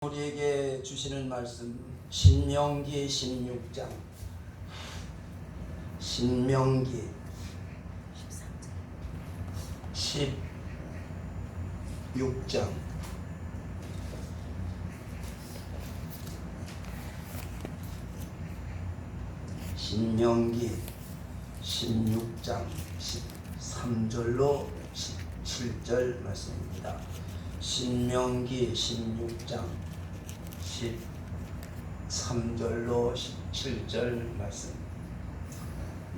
우리에게 주시는 말씀 신명기 16장 신명기 16장 신명기 16장 13절로 17절 말씀입니다. 신명기 16장 13절로 17절 말씀.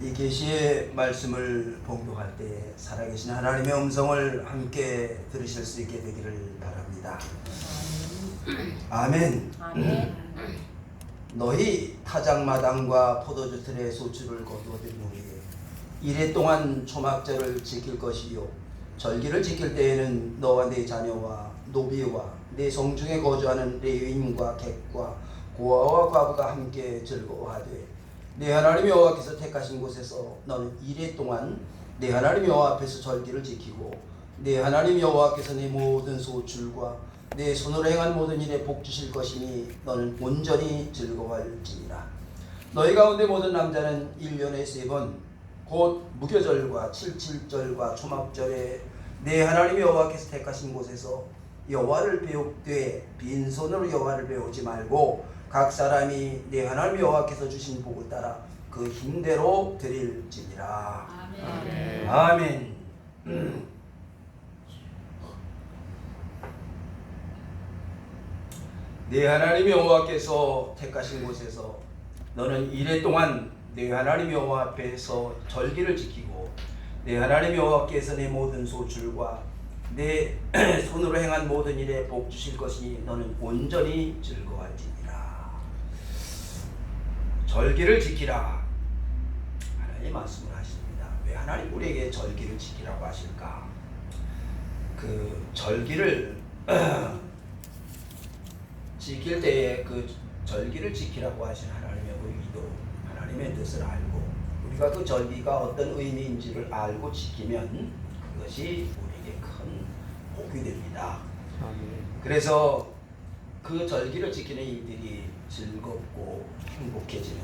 이 계시의 말씀을 봉독할 때 살아계신 하나님의 음성을 함께 들으실 수 있게 되기를 바랍니다. 아멘. 아멘. 너희 타작마당과 포도주 틀에 소출을 거두어들이니 이래 동안 초막절을 지킬 것이요 절기를 지킬 때에는 너와 네 자녀와 노비와 네 성중에 거주하는 레위인과 객과 고아와 과부가 함께 즐거워하되 네 하나님 여호와께서 택하신 곳에서 너는 이래 동안 네 하나님 여호와 앞에서 절기를 지키고 네 하나님 여호와께서 네 모든 소출과 내 손으로 행한 모든 일에 복 주실 것이니 너는 온전히 즐거워할지니라. 너희 가운데 모든 남자는 1년에 3번 곧 무교절과 칠칠절과 초막절에 내 하나님 여호와께서 택하신 곳에서 여호와를 배웁되 빈손으로 여호와를 배우지 말고 각 사람이 내 하나님 여호와께서 주신 복을 따라 그 힘대로 드릴지니라. 아멘. 아멘. 네 하나님 여호와께서 택하신 곳에서 너는 이래 동안 네 하나님 여호와 앞에서 절기를 지키고 네 하나님 여호와께서 내 모든 소출과 내 손으로 행한 모든 일에 복 주실 것이니 너는 온전히 즐거워할지니라. 절기를 지키라. 하나님 말씀을 하십니다. 왜 하나님 우리에게 절기를 지키라고 하실까? 그 절기를 지킬 때에 그 절기를 지키라고 하신 하나님의 의도, 하나님의 뜻을 알고 우리가 그 절기가 어떤 의미인지를 알고 지키면 그것이 우리에게 큰 복이 됩니다. 그래서 그 절기를 지키는 이들이 즐겁고 행복해지는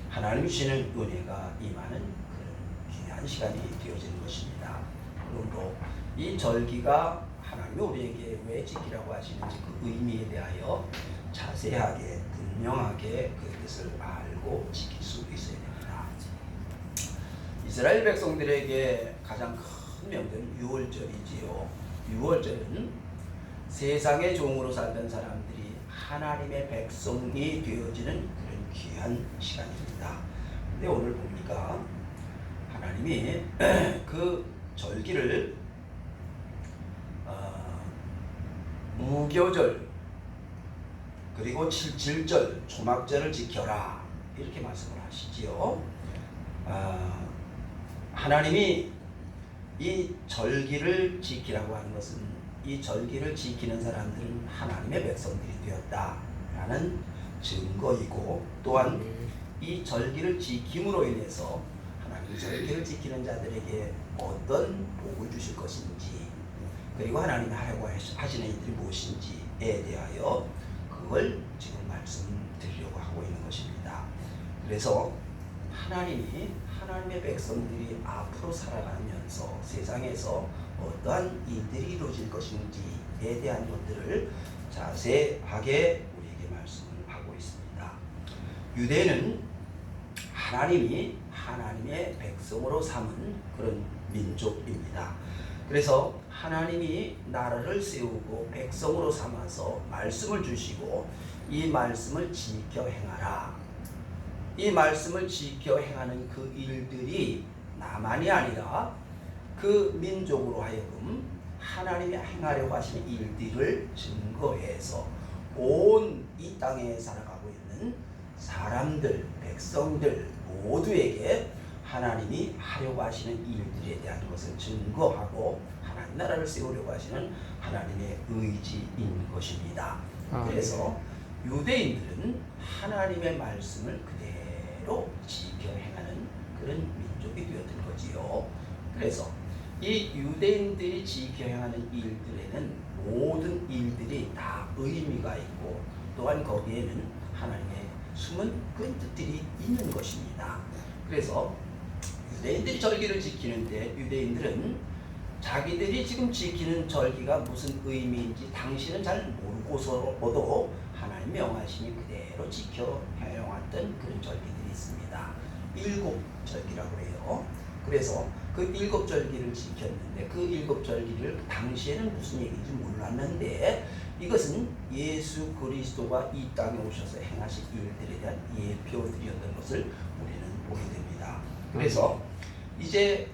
하나님 주시는 은혜가 임하는 그런 귀한 시간이 되어지는 것입니다. 그러므로 이 절기가 하나님이 우리에게 왜 지키라고 하시는지 그 의미에 대하여 자세하게 분명하게 그 뜻을 알고 지킬 수 있어야 됩니다. 이스라엘 백성들에게 가장 큰 명절은 유월절이지요. 유월절은 세상의 종으로 살던 사람들이 하나님의 백성이 되어지는 그런 귀한 시간입니다. 근데 오늘 보니까 하나님이 그 절기를 무교절 그리고 칠칠절 초막절을 지켜라 이렇게 말씀을 하시지요. 하나님이 이 절기를 지키라고 하는 것은 이 절기를 지키는 사람들은 하나님의 백성들이 되었다라는 증거이고 또한 이 절기를 지킴으로 인해서 하나님 절기를 지키는 자들에게 어떤 복을 주실 것인지 그리고 하나님이 하려고 하시는 일들이 무엇인지에 대하여 그걸 지금 말씀드리려고 하고 있는 것입니다. 그래서 하나님이 하나님의 백성들이 앞으로 살아가면서 세상에서 어떠한 일들이 이루어질 것인지에 대한 것들을 자세하게 우리에게 말씀을 하고 있습니다. 유대는 하나님이 하나님의 백성으로 삼은 그런 민족입니다. 그래서 하나님이 나라를 세우고 백성으로 삼아서 말씀을 주시고 이 말씀을 지켜 행하라. 이 말씀을 지켜 행하는 그 일들이 나만이 아니라 그 민족으로 하여금 하나님이 행하려고 하시는 일들을 증거해서 온 이 땅에 살아가고 있는 사람들, 백성들 모두에게 하나님이 하려고 하시는 일들에 대한 것을 증거하고 하나님 나라를 세우려고 하시는 하나님의 의지인 것입니다. 그래서 유대인들은 하나님의 말씀을 그대로 지켜 행하는 그런 민족이 되었던 거지요. 그래서 이 유대인들이 지켜 행하는 일들에는 모든 일들이 다 의미가 있고 또한 거기에는 하나님의 숨은 그 뜻들이 있는 것입니다. 그래서 유대인들이 절기를 지키는데 유대인들은 자기들이 지금 지키는 절기가 무슨 의미인지 당신은 잘 모르고서도 하나님 명하심이 그대로 지켜 해왔던 그런 절기들이 있습니다. 일곱 절기라고 해요. 그래서 그 일곱 절기를 지켰는데 그 일곱 절기를 당시에는 무슨 얘기인지 몰랐는데 이것은 예수 그리스도가 이 땅에 오셔서 행하실 일들에 대한 예표들이었던 것을 우리는 보게 됩니다. 그래서 이제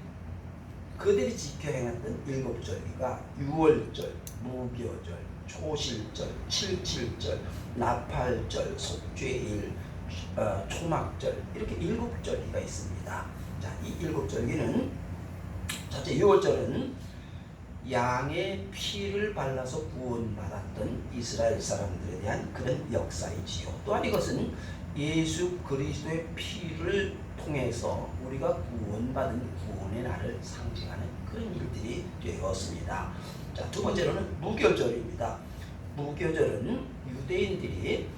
그들이 지켜 행했던 일곱 절기가 유월절, 무교절, 초실절, 칠칠절, 나팔절, 속죄일, 초막절 이렇게 일곱 절기가 있습니다. 자, 이 일곱 절기는 첫째 유월절은 양의 피를 발라서 구원받았던 이스라엘 사람들에 대한 그런 역사이지요. 또한 이것은 예수 그리스도의 피를 통해서 우리가 구원받은 구원의 날을 상징하는 그런 일들이 되었습니다. 자, 두 번째로는 무교절입니다. 무교절은 유대인들이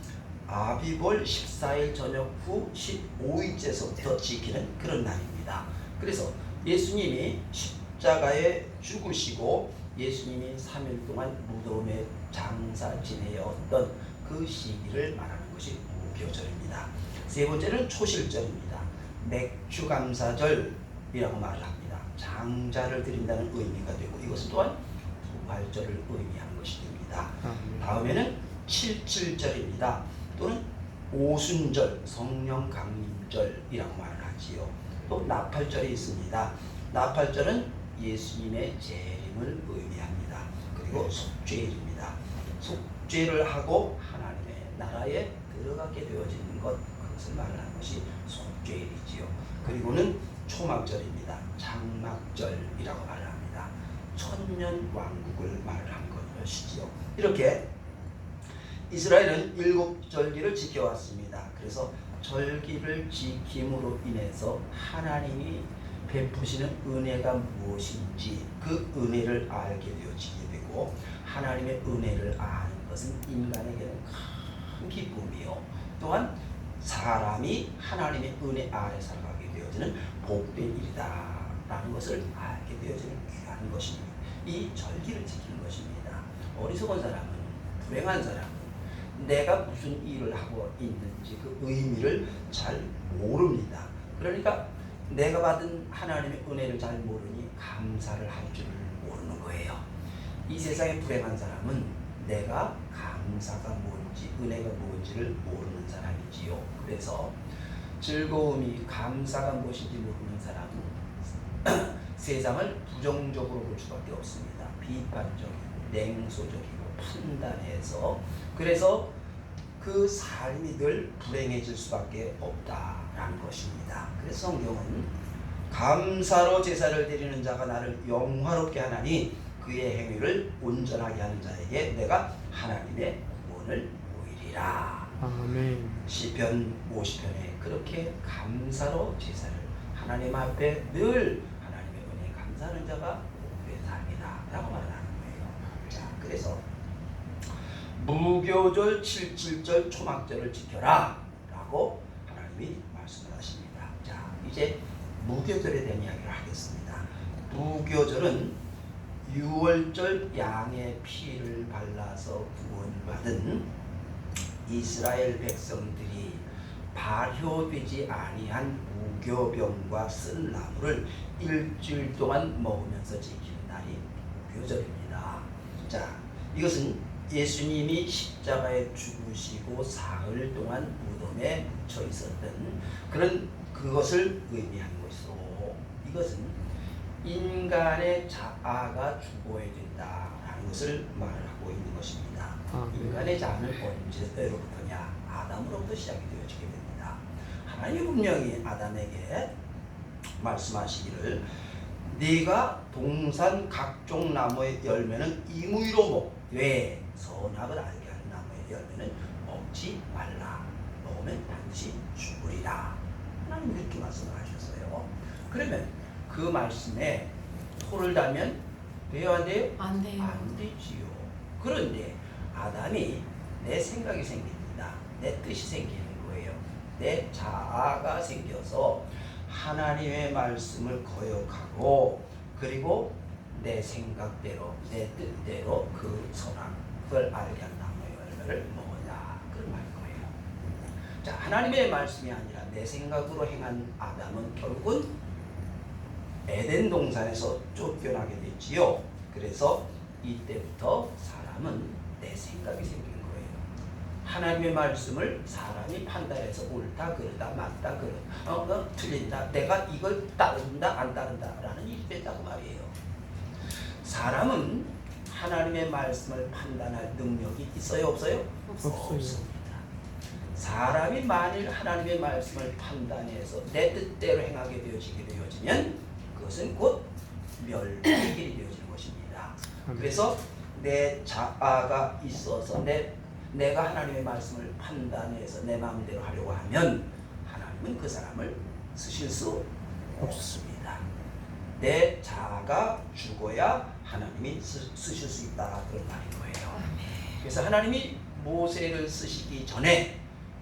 아비볼 14일 저녁 후 15일째서부터 지키는 그런 날입니다. 그래서 예수님이 십자가에 죽으시고 예수님이 3일 동안 무덤에 장사 지내었던 그 시기를 말하는 것이 무교절입니다. 세 번째는 초실절입니다. 맥주감사절이라고 말을 합니다. 장자를 드린다는 의미가 되고 이것은 또한 부활절을 의미하는 것이 됩니다. 다음에는 칠칠절입니다. 또는 오순절, 성령 강림절이라고 말을 하지요. 또 나팔절이 있습니다. 나팔절은 예수님의 재림을 의미합니다. 그리고 속죄일입니다. 속죄를 하고 하나님의 나라에 들어가게 되어지는 것, 그것을 말하는 것이 속죄일이지요. 그리고는 초막절입니다. 장막절이라고 말을 합니다. 천년 왕국을 말한 것이지요. 이렇게 이스라엘은 일곱 절기를 지켜왔습니다. 그래서 절기를 지킴으로 인해서 하나님이 베푸시는 은혜가 무엇인지 그 은혜를 알게 되어지게 되고 하나님의 은혜를 아는 것은 인간에게는 큰 기쁨이요. 또한 사람이 하나님의 은혜 아래 살아가게 되어지는 복된 일이다 라는 것을 알게 되어지는 귀한 것입니다. 이 절기를 지키는 것입니다. 어리석은 사람은, 불행한 사람은 내가 무슨 일을 하고 있는지 그 의미를 잘 모릅니다. 그러니까 내가 받은 하나님의 은혜를 잘 모르니 감사를 할 줄을 모르는 거예요. 이 세상의 불행한 사람은 내가 감사가 뭔지 은혜가 뭔지를 모르는 사람이지요. 그래서 즐거움이 감사가 무엇인지 모르는 사람은 세상을 부정적으로 볼 수밖에 없습니다. 비판적이고 냉소적이고 판단해서 그래서 그 삶이 늘 불행해질 수밖에 없다라는 것입니다. 그래서 성경은 감사로 제사를 드리는 자가 나를 영화롭게 하나니 그의 행위를 온전하게 하는 자에게 내가 하나님의 구원을 보이리라. 아멘. 시편 50편에 그렇게 감사로 제사를 하나님 앞에 늘 하나님의 은혜에 감사하는 자가 복된 삶이다 라고 말하는 거예요. 자, 그래서 무교절, 칠칠절, 초막절을 지켜라 라고 하나님이 말씀을 하십니다. 자, 이제 무교절에 대한 이야기를 하겠습니다. 무교절은 유월절 양의 피를 발라서 구원받은 이스라엘 백성들이 발효되지 아니한 무교병과 쓴 나무를 일주일 동안 먹으면서 지키는 날이 무교절입니다. 자, 이것은 예수님이 십자가에 죽으시고 사흘 동안 무덤에 묻혀 있었던 그것을 의미하는 것이고 이것은 인간의 자아가 죽어야 된다라는 것을 말하고 있는 것입니다. 인간의 자아는 언제로부터냐? 아담으로부터 시작이 되어지게 됩니다. 하나님이 분명히 아담에게 말씀하시기를 네가 동산 각종 나무의 열매는 임의로 먹되 선악을 알게 하는 나무의 열매는 먹지 말라. 먹으면 반드시 죽으리라. 하나님 이렇게 말씀을 하셨어요. 그러면 그 말씀에 토를 달면 돼요 안 돼요? 안 돼요. 안 되지요. 그런데 아담이 내 생각이 생깁니다. 내 뜻이 생기는 거예요. 내 자아가 생겨서 하나님의 말씀을 거역하고 그리고 내 생각대로 내 뜻대로 그 선악을 알게 한 나무의 열매를 먹었다. 그런 말인 거예요. 자, 하나님의 말씀이 아니라 내 생각으로 행한 아담은 결국은 에덴 동산에서 쫓겨나게 됐지요. 그래서 이때부터 사람은 내 생각이 생긴 거예요. 하나님의 말씀을 사람이 판단해서 옳다 그르다 맞다 그르다 틀린다 내가 이걸 따른다 안 따른다 라는 일이 됐다고 말이에요. 사람은 하나님의 말씀을 판단할 능력이 있어요 없어요? 없습니다. 사람이 만일 하나님의 말씀을 판단해서 내 뜻대로 행하게 되어지면 그것은 곧 멸망의 길이 되어지는 것입니다. 그래서 내 자아가 있어서 내가 하나님의 말씀을 판단해서 내 마음대로 하려고 하면 하나님은 그 사람을 쓰실 수 없습니다. 내 자아가 죽어야 하나님이 쓰실 수 있다 그런 말인 거예요. 그래서 하나님이 모세를 쓰시기 전에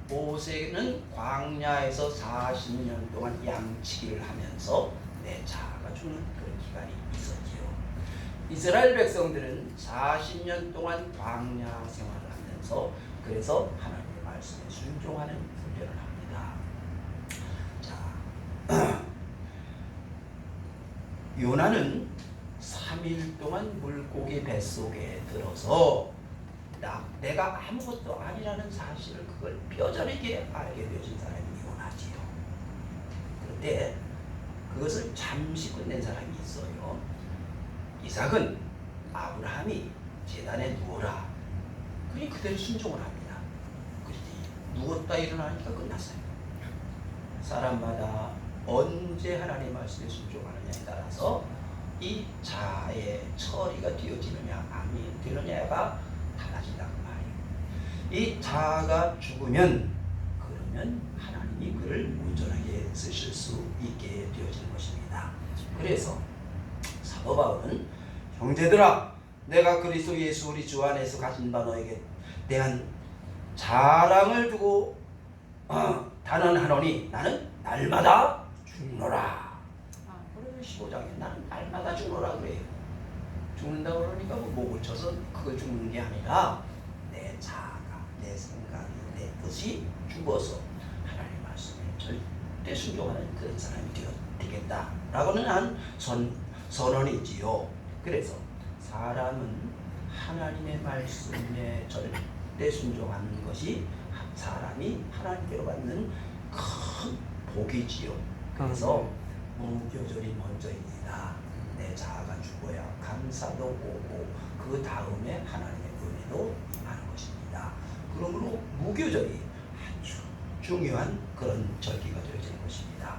모세는 광야에서 40년 동안 양치기를 하면서 내 자아가 죽는 그런 기간이 있었지요. 이스라엘 백성들은 40년 동안 광야 생활을 하면서 그래서 하나님의 말씀에 순종하는 훈련을 합니다. 자, 요나는 3일 동안 물고기 뱃속에 들어서 내가 아무것도 아니라는 사실을 그걸 뼈저리게 알게 되어진 사람이 요나지요. 그런데 그것을 잠시 끝낸 사람이 있어요. 이삭은 아브라함이 제단에 누워라. 그러니 그대로 순종을 합니다. 그러니 누웠다 일어나니까 끝났어요. 사람마다 언제 하나님의 말씀에 순종하느냐에 따라서 이 자아의 처리가 되어지느냐 안 되느냐가 달라진다고 말이에요. 이 자아가 죽으면 그러면 하나님이 그를 온전하게 쓰실 수 있게 되어지는 것입니다. 그래서 사도 바울은 형제들아 내가 그리스도 예수 우리 주 안에서 가진 바 너에게 대한 자랑을 두고 단언하노니 나는 날마다 죽노라. 그래서 15장에 나는 날마다 죽노라 그래요. 죽는다고 그러니까 목을 쳐서 그걸 죽는 게 아니라 내 자아가 내 생각이 내 뜻이 죽어서 하나님의 말씀에 절대 순종하는 그런 사람이 되겠다라고는 한 선언이지요. 그래서 사람은 하나님의 말씀에 절대 순종하는 것이 사람이 하나님께로 받는 큰 복이지요. 그래서 무교절이 먼저입니다. 내 자아가 죽어야 감사도 오고 그 다음에 하나님의 은혜도 임하는 것입니다. 그러므로 무교절이 아주 중요한 그런 절기가 되어지는 것입니다.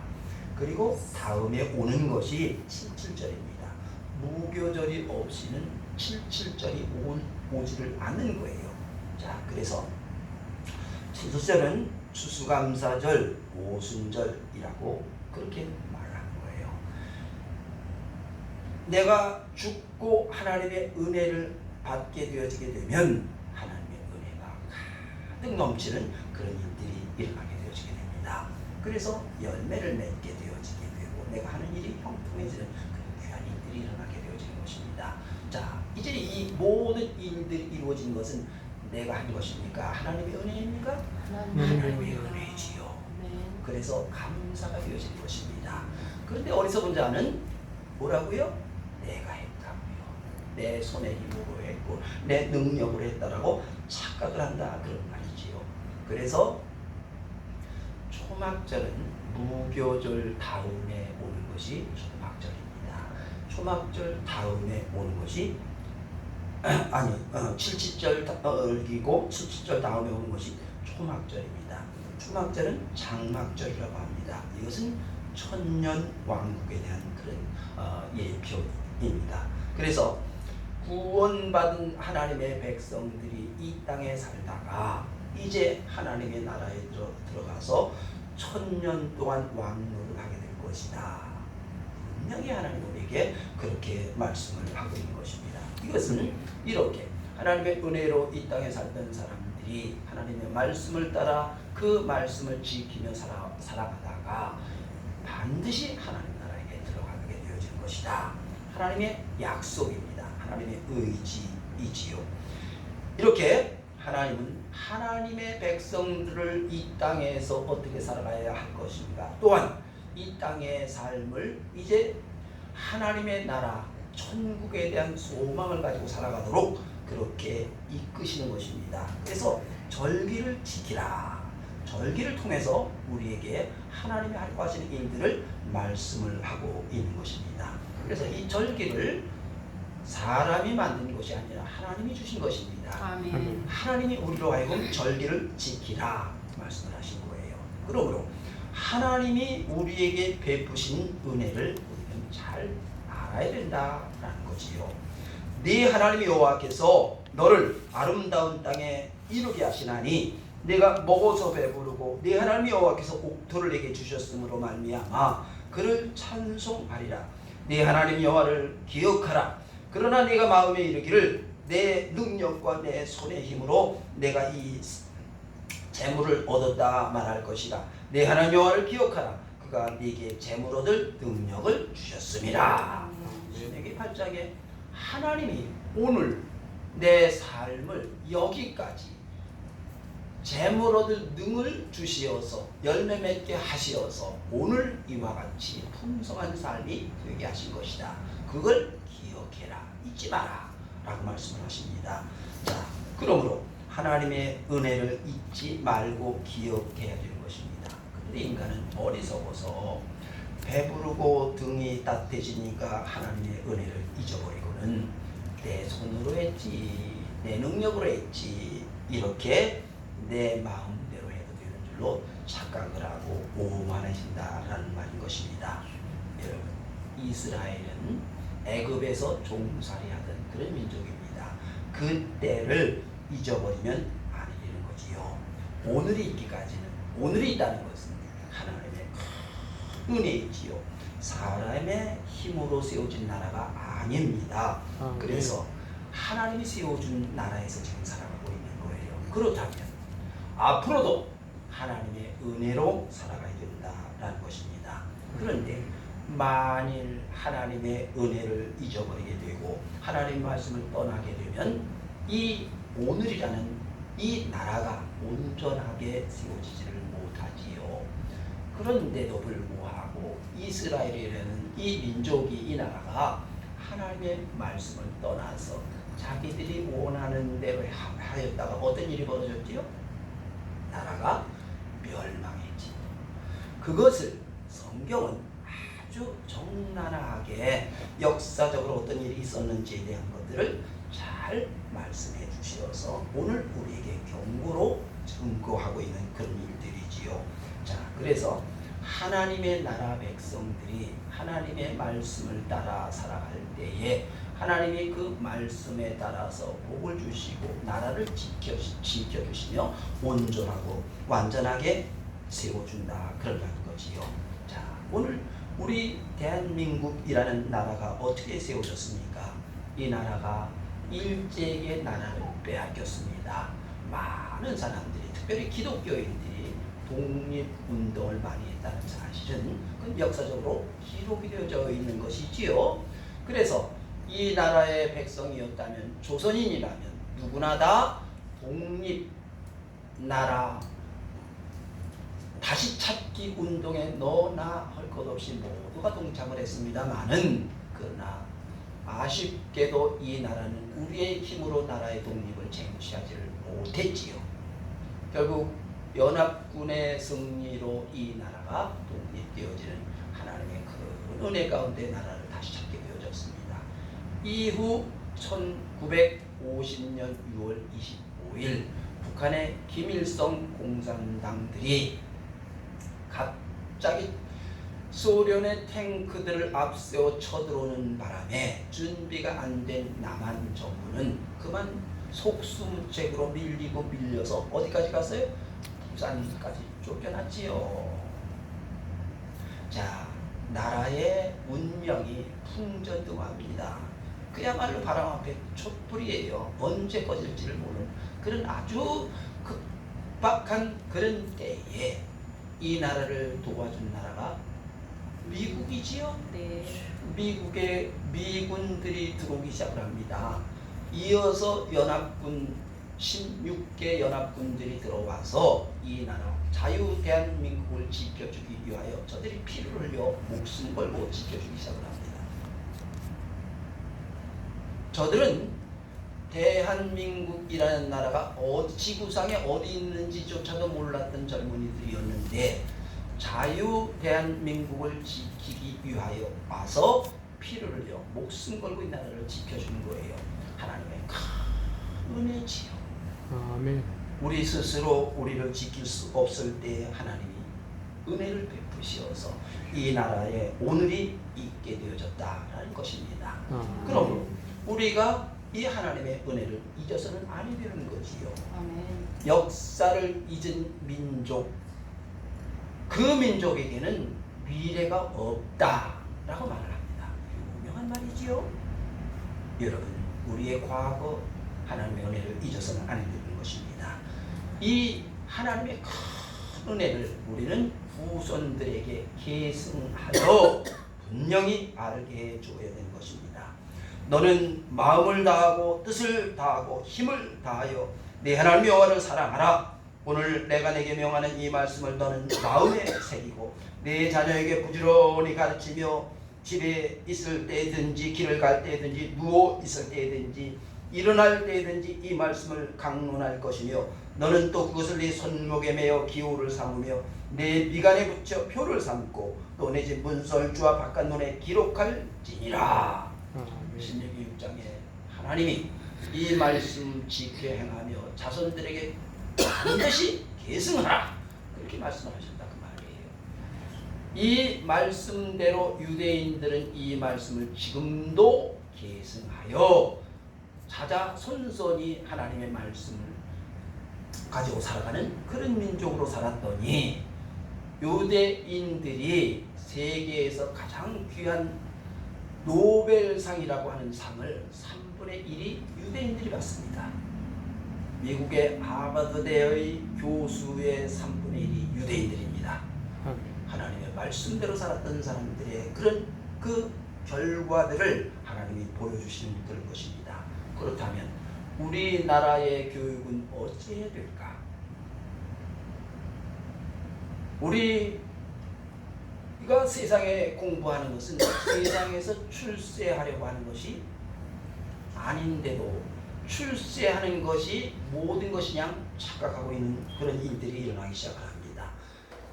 그리고 다음에 오는 것이 칠칠절입니다. 무교절이 없이는 칠칠절이 오지를 않는 거예요. 자, 그래서 칠칠절은 추수감사절, 오순절이라고 그렇게 말하는 거예요. 내가 죽고 하나님의 은혜를 받게 되어지게 되면 하나님의 은혜가 가득 넘치는 그런 일들이 일어나게 되어지게 됩니다. 그래서 열매를 맺게 되어지게 되고 내가 하는 일이 형통해지는 그런 귀한 일들이 일어나게 되어지는 것입니다. 자, 이제 이 모든 일들이 이루어진 것은 내가 한 것입니까? 하나님의 은혜입니까? 하나님의 은혜지요. 그래서 감사가 되어지는 것입니다. 그런데 어리석은 자는 뭐라고요? 내가 했다고요. 내 손의 힘으로 했고 내 능력으로 했다라고 착각을 한다 그런 말이지요. 그래서 초막절은 무교절 다음에 오는 것이 초막절입니다. 초막절 다음에 오는 것이 칠칠절 이고 칠칠절 다음에 오는 것이 초막절입니다. 초막절은 장막절이라고 합니다. 이것은 천년 왕국에 대한 그런 예표입니다. 그래서 구원받은 하나님의 백성들이 이 땅에 살다가 이제 하나님의 나라에 들어가서 천년 동안 왕노를 하게 될 것이다. 분명히 하나님 우리에게 그렇게 말씀을 하고 있는 것입니다. 이것은 이렇게 하나님의 은혜로 이 땅에 살던 사람들이 하나님의 말씀을 따라 그 말씀을 지키며 살아가다가 반드시 하나님 나라에 들어가게 되어질 것이다. 하나님의 약속입니다. 하나님의 의지이지요. 이렇게 하나님은 하나님의 백성들을 이 땅에서 어떻게 살아가야 할 것인가, 또한 이 땅의 삶을 이제 하나님의 나라 천국에 대한 소망을 가지고 살아가도록 그렇게 이끄시는 것입니다. 그래서 절기를 지키라. 절기를 통해서 우리에게 하나님이 하려고 하시는 일들을 말씀을 하고 있는 것입니다. 그래서 이 절기를 사람이 만든 것이 아니라 하나님이 주신 것입니다. 아멘. 하나님이 우리로 하여금 절기를 지키라 말씀을 하신 거예요. 그러므로 하나님이 우리에게 베푸신 은혜를 우리는 잘 알아야 된다라는 거지요. 네 하나님 여호와께서 너를 아름다운 땅에 이르게 하시나니 내가 먹어서 배부르고 네 하나님 여호와께서 옥토를 내게 주셨으므로 말미암아 그를 찬송하리라. 네 하나님 여호와를 기억하라. 그러나 네가 마음에 이르기를 내 능력과 내 손의 힘으로 내가 이 재물을 얻었다 말할 것이라. 내 하나님 여호와를 기억하라. 그가 네게 재물 얻을 능력을 주셨음이라. 신명기 8장에 하나님이 오늘 내 삶을 여기까지 재물 얻을 능을 주시어서 열매 맺게 하시어서 오늘 이와 같이 풍성한 삶이 되게 하신 것이다. 그걸 기억해라. 잊지 마라. 라고 말씀을 하십니다. 자, 그러므로 하나님의 은혜를 잊지 말고 기억해야 되는 것입니다. 그런데 인간은 어리석어서 배부르고 등이 따뜻해지니까 하나님의 은혜를 잊어버리고는 내 손으로 했지, 내 능력으로 했지, 이렇게 내 마음대로 해도 되는 줄로 착각을 하고 오만해진다라는 말인 것입니다. 여러분, 이스라엘은 애굽에서 종살이하던 그런 민족입니다. 그때를 잊어버리면 안 되는 거지요. 오늘이 있기까지는, 오늘이 있다는 것은 하나님의 큰 은혜이지요. 사람의 힘으로 세워진 나라가 아닙니다. 그래서 하나님이 세워준 나라에서 지금 살아가고 있는 거예요. 그렇다면 앞으로도 하나님의 은혜로 살아가야 된다라는 것입니다. 그런데 만일 하나님의 은혜를 잊어버리게 되고 하나님 말씀을 떠나게 되면 이 오늘이라는 이 나라가 온전하게 세워지지를 못하지요. 그런데도 불구하고 이스라엘이라는 이 민족이, 이 나라가 하나님의 말씀을 떠나서 자기들이 원하는 대로 하였다가 어떤 일이 벌어졌지요? 나라가 멸망했지. 그것을 성경은 아주 적나라하게 역사적으로 어떤 일이 있었는지에 대한 것들을 잘 말씀해 주시어서 오늘 우리에게 경고로 증거하고 있는 그런 일들이지요. 자, 그래서 하나님의 나라 백성들이 하나님의 말씀을 따라 살아갈 때에 하나님이 그 말씀에 따라서 복을 주시고 나라를 지켜주시며 온전하고 완전하게 세워준다, 그런 거지요. 자, 오늘 우리 대한민국이라는 나라가 어떻게 세워졌습니까? 이 나라가 일제의 나라를 빼앗겼습니다. 많은 사람들이, 특별히 기독교인들이 독립운동을 많이 했다는 사실은 그 역사적으로 기록이 되어져 있는 것이지요. 그래서 이 나라의 백성이었다면, 조선인이라면 누구나 다 독립나라 다시 찾기 운동에 너나 할 것 없이 모두가 동참을 했습니다마는, 그러나 아쉽게도 이 나라는 우리의 힘으로 나라의 독립을 쟁취하지를 못했지요. 결국 연합군의 승리로 이 나라가 독립되어지는 하나님의 큰 은혜 가운데 나라를 다시 찾게 되어졌습니다. 이후 1950년 6월 25일 북한의 김일성 공산당들이 갑자기 소련의 탱크들을 앞세워 쳐들어오는 바람에 준비가 안 된 남한 정부는 그만 속수무책으로 밀리고 밀려서 어디까지 갔어요? 부산까지 쫓겨났지요. 자, 나라의 운명이 풍전등화합니다. 그야말로 바람 앞에 촛불이에요. 언제 꺼질지를 모르는 그런 아주 급박한 그런 때에 이 나라를 도와준 나라가 미국이지요. 네. 미국의 미군들이 들어오기 시작을 합니다. 이어서 연합군 16개 연합군들이 들어와서 이 나라 자유 대한민국을 지켜주기 위하여 저들이 피를 흘려 목숨 걸고 지켜주기 시작을 합니다. 저들은 대한민국이라는 나라가 지구상에 어디 있는지조차도 몰랐던 젊은이들이었는데 자유 대한민국을 지키기 위하여 와서 피를 흘려 목숨 걸고 이 나라를 지켜주는 거예요. 하나님의 큰 은혜지요. 아멘. 우리 스스로 우리를 지킬 수 없을 때 하나님이 은혜를 베푸시어서 이 나라에 오늘이 있게 되어졌다라는 것입니다. 그럼 우리가 이 하나님의 은혜를 잊어서는 아니 되는 거지요. 아멘. 역사를 잊은 민족, 그 민족에게는 미래가 없다라고 말을 합니다. 유명한 말이지요. 여러분, 우리의 과거 하나님의 은혜를 잊어서는 아니 되는 것입니다. 이 하나님의 큰 은혜를 우리는 후손들에게 계승하여 분명히 알게 해줘야 되는 것입니다. 너는 마음을 다하고 뜻을 다하고 힘을 다하여 내 하나님 여호와를 사랑하라. 오늘 내가 내게 명하는 이 말씀을 너는 마음에 새기고 내 자녀에게 부지런히 가르치며 집에 있을 때든지 길을 갈 때든지 누워 있을 때든지 일어날 때든지 이 말씀을 강론할 것이며 너는 또 그것을 네 손목에 매어 기호를 삼으며 내 미간에 붙여 표를 삼고 또 내 집 문설주와 바깥문에 기록할지니라. 신명기 6장에 하나님이 이 말씀 지켜 행하며 자손들에게 반드시 계승하라 그렇게 말씀하셨다 그 말이에요. 이 말씀대로 유대인들은 이 말씀을 지금도 계승하여 자자손손이 하나님의 말씀을 가지고 살아가는 그런 민족으로 살았더니 유대인들이 세계에서 가장 귀한 노벨상이라고 하는 상을 3분의 1이 유대인들이 받습니다. 미국의 하버드대의 교수의 3분의 1이 유대인들입니다. 하나님의 말씀대로 살았던 사람들의 그런 그 결과들을 하나님이 보여주시는 그런 것입니다. 그렇다면 우리나라의 교육은 어찌해야 될까? 우리가 세상에 공부하는 것은 세상에서 출세하려고 하는 것이 아닌데도 출세하는 것이 모든 것이냐 착각하고 있는 그런 일들이 일어나기 시작을 합니다.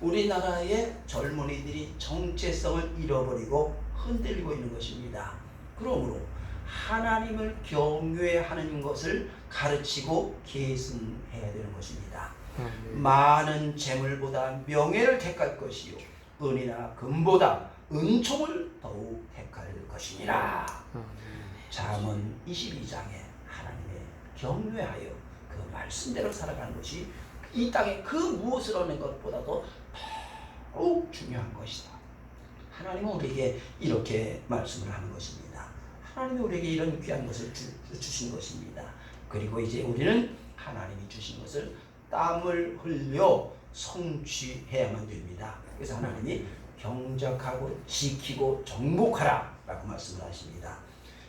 우리나라의 젊은이들이 정체성을 잃어버리고 흔들리고 있는 것입니다. 그러므로 하나님을 경외하는 것을 가르치고 계승해야 되는 것입니다. 많은 재물보다 명예를 택할 것이요 은이나 금보다 은총을 더욱 택할 것이니라. 잠언 22장에 하나님의 경외하여 그 말씀대로 살아가는 것이 이 땅에 그 무엇을 얻는 것보다도 더욱 중요한 것이다. 하나님은 우리에게 이렇게 말씀을 하는 것입니다. 하나님이 우리에게 이런 귀한 것을 주신 것입니다. 그리고 이제 우리는 하나님이 주신 것을 땀을 흘려 성취해야만 됩니다. 그래서 하나님이 경작하고 지키고 정복하라 라고 말씀을 하십니다.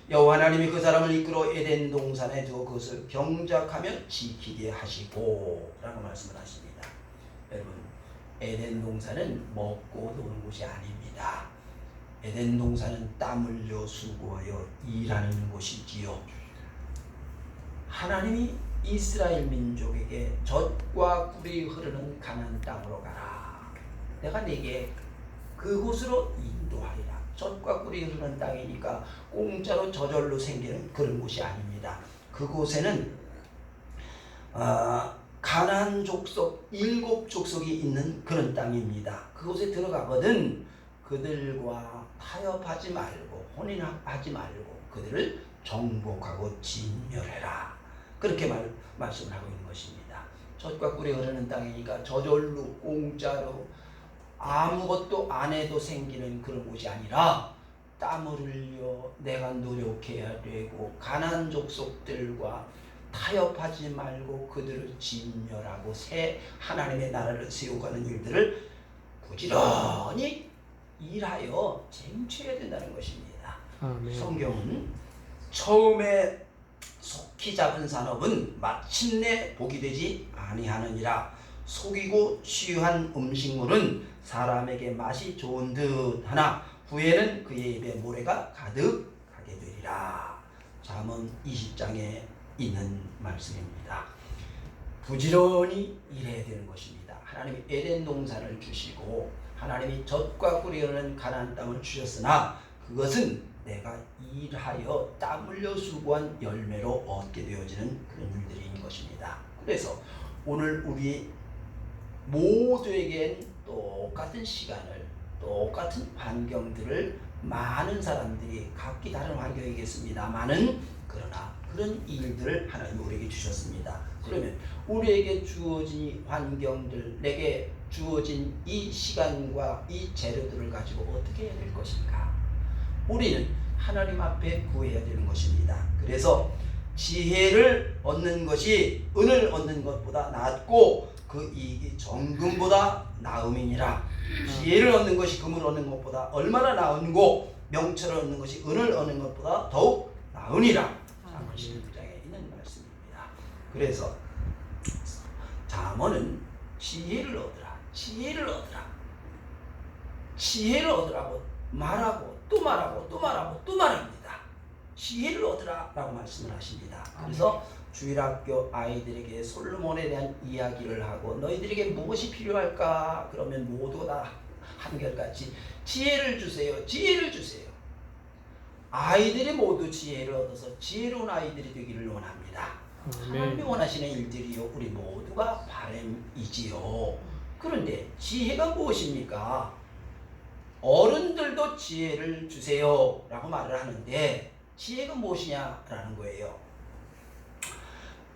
여호와 하나님이 그 사람을 이끌어 에덴 동산에 두어 그것을 경작하며 지키게 하시고 라고 말씀을 하십니다. 여러분, 에덴 동산은 먹고 노는 곳이 아닙니다. 에덴 동산은 땀 흘려 수고하여 일하는 곳이지요. 하나님이 이스라엘 민족에게 젖과 꿀이 흐르는 가나안 땅으로 가라. 내가 네게 그곳으로 인도하리라. 젖과 꿀이 흐르는 땅이니까 공짜로 저절로 생기는 그런 곳이 아닙니다. 그곳에는 가나안 족속 7족속이 있는 그런 땅입니다. 그곳에 들어가거든 그들과 타협하지 말고 혼인하지 말고 그들을 정복하고 진멸해라. 그렇게 말씀을 하고 있는 것입니다. 젖과 꿀이 흐르는 땅이니까 저절로 공짜로 아무것도 안 해도 생기는 그런 곳이 아니라 땀을 흘려 내가 노력해야 되고 가난한 족속들과 타협하지 말고 그들을 진멸하고 새 하나님의 나라를 세워가는 일들을 부지런히 일하여 쟁취해야 된다는 것입니다. 아멘. 성경은 처음에 속히 잡은 산업은 마침내 복이 되지 아니하느니라. 속이고 쉬한 음식물은 사람에게 맛이 좋은 듯 하나 후에는 그의 입에 모래가 가득하게 되리라. 잠언 20장에 있는 말씀입니다. 부지런히 일해야 되는 것입니다. 하나님이 에덴 동산을 주시고 하나님이 젖과 꿀이 흐르는 가나안 땅을 주셨으나 그것은 내가 일하여 땀 흘려 수고한 열매로 얻게 되어지는 그런 일들인 것입니다. 그래서 오늘 우리 모두에겐 똑같은 시간을, 똑같은 환경들을 많은 사람들이 각기 다른 환경이겠습니다만은 그러나 그런 일들을 하나님 우리에게 주셨습니다. 그러면 우리에게 주어진 이 환경들, 내게 주어진 이 시간과 이 재료들을 가지고 어떻게 해야 될 것인가? 우리는 하나님 앞에 구해야 되는 것입니다. 그래서 지혜를 얻는 것이 은을 얻는 것보다 낫고 그 이익이 정금보다 나음이니라. 지혜를 얻는 것이 금을 얻는 것보다 얼마나 나은고 명철을 얻는 것이 은을 얻는 것보다 더욱 나으니라. 잠언 16장에 있는 말씀입니다. 그래서 잠언은 지혜를 얻으라, 지혜를 얻으라, 지혜를 얻으라고 말하고 또 말하고 또 말하고 또 말합니다. 지혜를 얻으라 라고 말씀을 하십니다. 그래서 주일학교 아이들에게 솔로몬에 대한 이야기를 하고 너희들에게 무엇이 필요할까? 그러면 모두 다 한결같이 지혜를 주세요, 지혜를 주세요. 아이들이 모두 지혜를 얻어서 지혜로운 아이들이 되기를 원합니다. 하나님이 원하시는 일들이요 우리 모두가 바람이지요. 그런데 지혜가 무엇입니까? 어른들도 지혜를 주세요 라고 말을 하는데 지혜가 무엇이냐라는 거예요.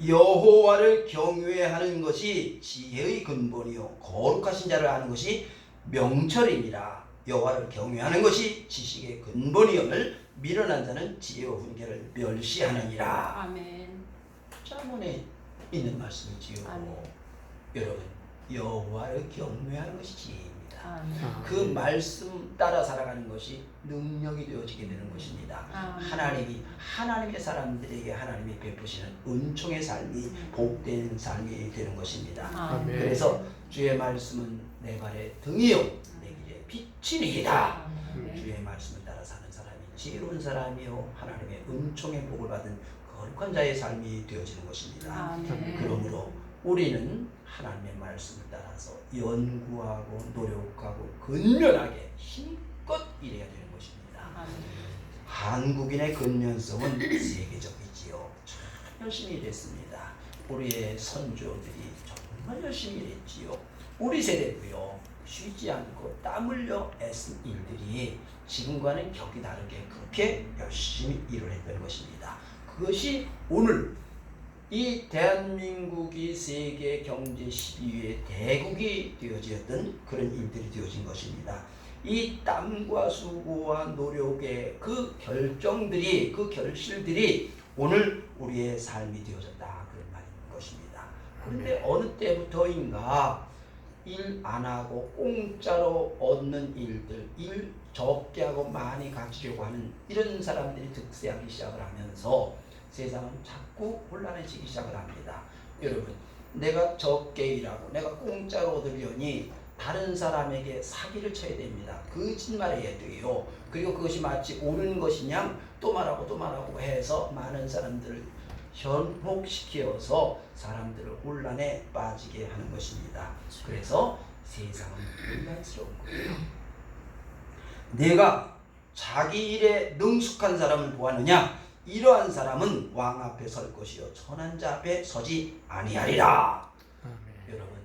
여호와를 경외하는 것이 지혜의 근본이요 거룩하신 자를 아는 것이 명철이니라. 여호와를 경외하는 것이 지식의 근본이옴을 미련한 자는 지혜와 훈계를 멸시하느니라. 아멘. 잠언에 있는 말씀이지요. 아멘. 여러분, 여호와를 경외하는 것이 지혜입니다. 아멘. 그 말씀 따라 살아가는 것이 능력이 되어지게 되는 것입니다. 하나님이 하나님의 사람들에게 하나님이 베푸시는 은총의 삶이 복된 삶이 되는 것입니다. 아멘. 그래서 주의 말씀은 내 발의 등이요 내 길의 빛이니이다. 주의 말씀을 따라 사는 사람이 지혜로운 사람이요 하나님의 은총의 복을 받은 거룩한 자의 삶이 되어지는 것입니다. 아멘. 그러므로 우리는 하나님의 말씀을 따라서 연구하고 노력하고 근면하게 힘껏 일해야 되는 것입니다. 아멘. 한국인의 근면성은 세계적이지요. 참 열심히 일했습니다. 우리의 선조들이 정말 열심히 일했지요. 우리 세대도요. 쉬지 않고 땀 흘려 애쓴 일들이 지금과는 격이 다르게 그렇게 열심히 일을 했던 것입니다. 그것이 오늘 이 대한민국이 세계 경제 10위의 대국이 되어지었던 그런 일들이 되어진 것입니다. 이 땀과 수고와 노력의 그 결정들이, 그 결실들이 오늘 우리의 삶이 되어졌다 그런 말인 것입니다. 그런데 어느 때부터인가 일 안 하고 공짜로 얻는 일들, 일 적게 하고 많이 가지려고 하는 이런 사람들이 득세하기 시작을 하면서 세상은 자꾸 혼란해지기 시작을 합니다. 여러분, 내가 적게 일하고 내가 공짜로 얻으려니 다른 사람에게 사기를 쳐야 됩니다. 거짓말해야 돼요. 그리고 그것이 마치 옳은 것이냐 또 말하고 또 말하고 해서 많은 사람들을 현혹시켜서 사람들을 혼란에 빠지게 하는 것입니다. 그래서 세상은 혼란스러운 거예요. 내가 자기 일에 능숙한 사람을 보았느냐? 이러한 사람은 왕 앞에 설 것이요 천한 자 앞에 서지 아니하리라. 여러분,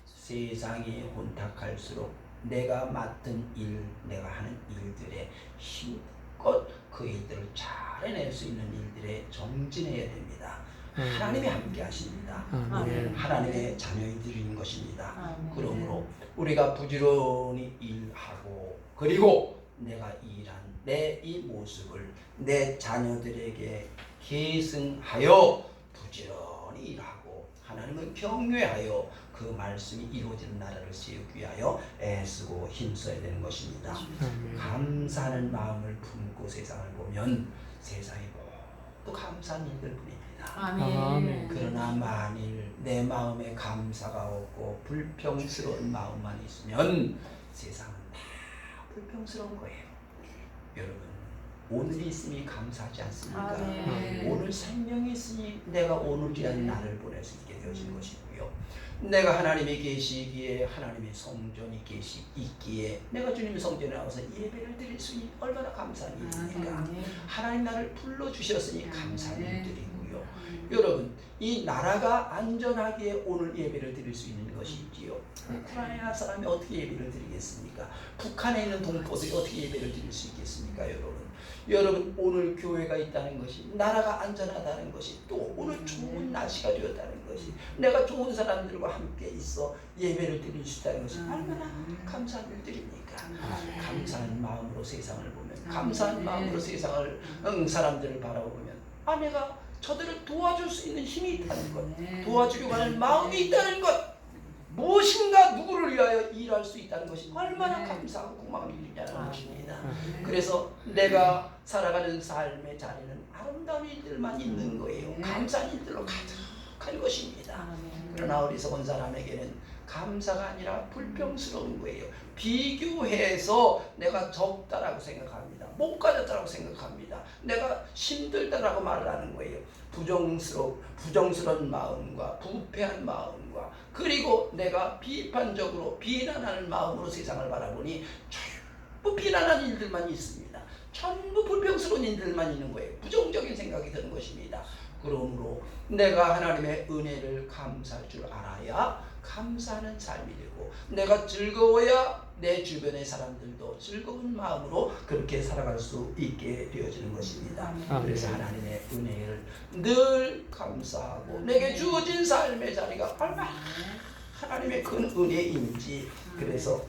세상이 혼탁할수록 내가 맡은 일, 내가 하는 일들에 힘껏 그 일들을 잘 해낼 수 있는 일들에 정진해야 됩니다. 하나님이 함께 하십니다. 우리는 하나님의 자녀들인 것입니다. 그러므로 우리가 부지런히 일하고 그리고 내가 일한 내 이 모습을 내 자녀들에게 계승하여 부지런히 일하고 하나님을 경외하여 그 말씀이 이루어지는 나라를 세우기 위하여 애쓰고 힘써야 되는 것입니다. 감사하는 마음을 품고 세상을 보면 세상이 모두 감사한 일들 뿐입니다. 아멘. 그러나 만일 내 마음에 감사가 없고 불평스러운 마음만 있으면 세상은 다 불평스러운 거예요. 여러분, 오늘이 있으니 감사하지 않습니까? 아멘. 오늘 생명이 있으니 내가 오늘이라는 날을 보낼 수 있게 되어진 것이고요. 내가 하나님이 계시기에 하나님의 성전이 있기에 내가 주님의 성전에 나와서 예배를 드릴 수 있니 얼마나 감사한 일입니까? 하나님 나를 불러주셨으니 감사한 일들이고요. 여러분, 이 나라가 안전하게 오늘 예배를 드릴 수 있는 것이지요. 우크라이나 사람이 어떻게 예배를 드리겠습니까? 북한에 있는 동포들이 어떻게 예배를 드릴 수 있겠습니까? 여러분, 오늘 교회가 있다는 것이, 나라가 안전하다는 것이, 또 오늘 좋은 날씨가 되었다는 것이, 내가 좋은 사람들과 함께 있어 예배를 드릴 수 있다는 것이 얼마나 감사한 일들입니까? 감사한 마음으로 세상을 보면, 감사한 마음으로 세상을 사람들을 바라보면, 내가 저들을 도와줄 수 있는 힘이 있다는 것, 도와주려고 하는 마음이 있다는 것, 무엇인가 누구를 위하여 일할 수 있다는 것이 얼마나 감사하고 고마운 일이냐는 것입니다. 그래서 내가 살아가는 삶의 자리는 아름다운 일들만 있는 거예요. 감사한 일들로 가득한 것입니다. 그러나 어리석은 사람에게는 감사가 아니라 불평스러운 거예요. 비교해서 내가 적다라고 생각합니다. 못 가졌다라고 생각합니다. 내가 힘들다라고 말을 하는 거예요. 부정스러운 마음과 부패한 마음과 그리고 내가 비판적으로 비난하는 마음으로 세상을 바라보니 전부 비난하는 일들만 있습니다. 전부 불평스러운 일들만 있는 거예요. 부정적인 생각이 드는 것입니다. 그러므로 내가 하나님의 은혜를 감사할 줄 알아야 감사하는 삶이 되고, 내가 즐거워야 내 주변의 사람들도 즐거운 마음으로 그렇게 살아갈 수 있게 되어지는 것입니다. 그래서 하나님의 은혜를 늘 감사하고 내게 주어진 삶의 자리가 얼마나 하나님의 큰 은혜인지, 그래서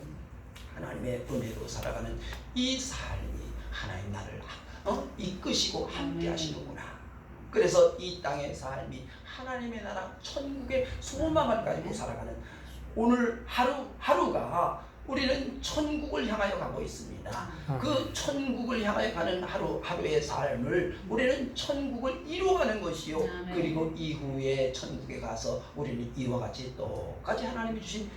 하나님의 은혜로 살아가는 이 삶이 하나님 나를 이끄시고 함께 하시는구나. 그래서 이 땅의 삶이 하나님의 나라 천국의 소망을 가지고 살아가는 오늘 하루가 우리는 천국을 향하여 가고 있습니다. 그 천국을 향하여 가는 하루의 삶을 우리는 천국을 이루어가는 것이요. 그리고 이후에 천국에 가서 우리는 이와 같이 똑같이 하나님이 주신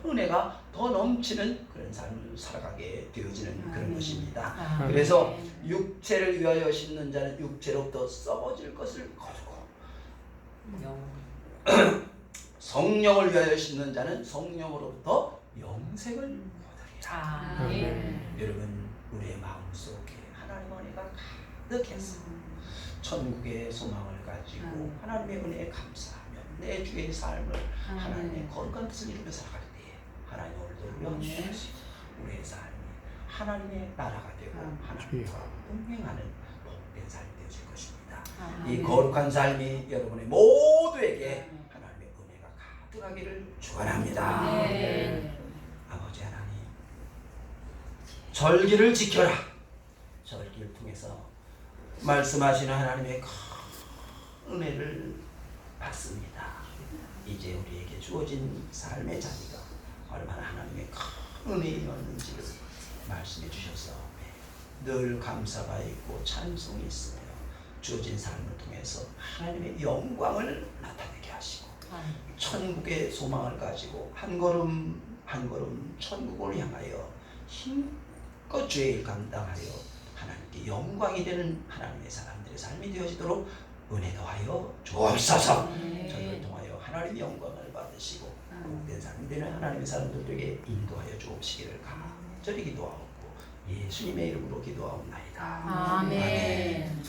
은혜가 더 넘치는 그런 삶을 살아가게 되어지는 그런 것입니다. 그래서 육체를 위하여 심는 자는 육체로부터 썩어질 것을 거두고 성령을 위하여 심는 자는 성령으로부터 영생을 거두리라. 여러분, 우리의 마음속에 하나님의 은혜가 가득해서 천국의 소망을 가지고 하나님의 은혜에 감사하며 내 주의 삶을 하나님의 거룩한 뜻을 이루며 살아갈 때에 하나님 오늘도 영주시고 우리의 삶이 하나님의 나라가 되고 하나님과 동행하는 복된 삶이 되어질 것입니다. 이 거룩한 삶이 여러분의 모두에게 하나님의 은혜가 가득하기를 축원합니다. 아버지 하나님, 절기를 지켜라. 절기를 통해서 말씀하시는 하나님의 큰 은혜를 받습니다. 이제 우리에게 주어진 삶의 자리가 얼마나 하나님의 큰 은혜였는지를 말씀해 주셔서 늘 감사가 있고 찬송이 있으며 주어진 삶을 통해서 하나님의 영광을 나타내게 하시고 천국의 소망을 가지고 한 걸음 한 걸음 천국을 향하여 힘껏 죄를 감당하여 하나님께 영광이 되는 하나님의 사람들의 삶이 되어지도록 은혜 더하여 주옵소서. 저희를 통하여 하나님의 영광을 받으시고 복된 삶이 되는 하나님의 사람들에게 인도하여 주옵시기를 간절히 기도하옵고 예수님의 이름으로 기도하옵나이다. 아멘.